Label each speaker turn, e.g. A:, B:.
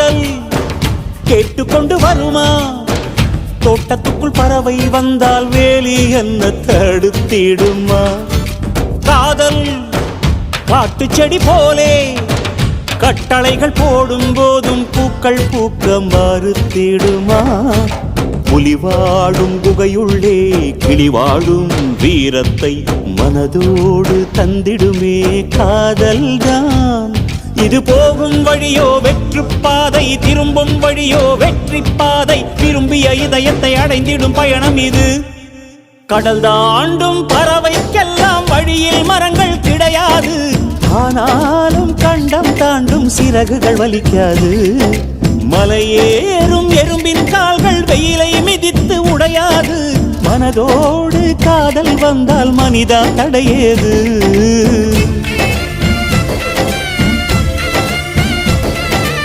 A: காதல் கேட்டுக்கொண்டு வருமா? தோட்டத்துக்குள் பறவை வந்தால் வேலி என்ன தடுத்திடுமா? காதல் காட்டு செடி போலே கட்டளைகள் போடும் போதும் பூக்கள் பூக்க மறுத்திடுமா? புலி வாழும் குகையுள்ளே கிளி வாழும் வீரத்தை மனதோடு தந்திடுமே காதல்தான். இது போகும் வழியோ வெற்று பாதை, திரும்பும் வழியோ வெற்றி பாதை. விரும்பிய இதயத்தை அடைந்திடும் பயணம் இது. கடல் தாண்டும் பறவைக்கெல்லாம் வழியில் மரங்கள் கிடையாது. ஆனாலும் கண்டம் தாண்டும் சிறகுகள் வலிக்காது. மலையேறும் எறும்பின் கால்கள் வெயிலை மிதித்து உடையாது. மனதோடு காதல் வந்தால் மனிதா தடையேது.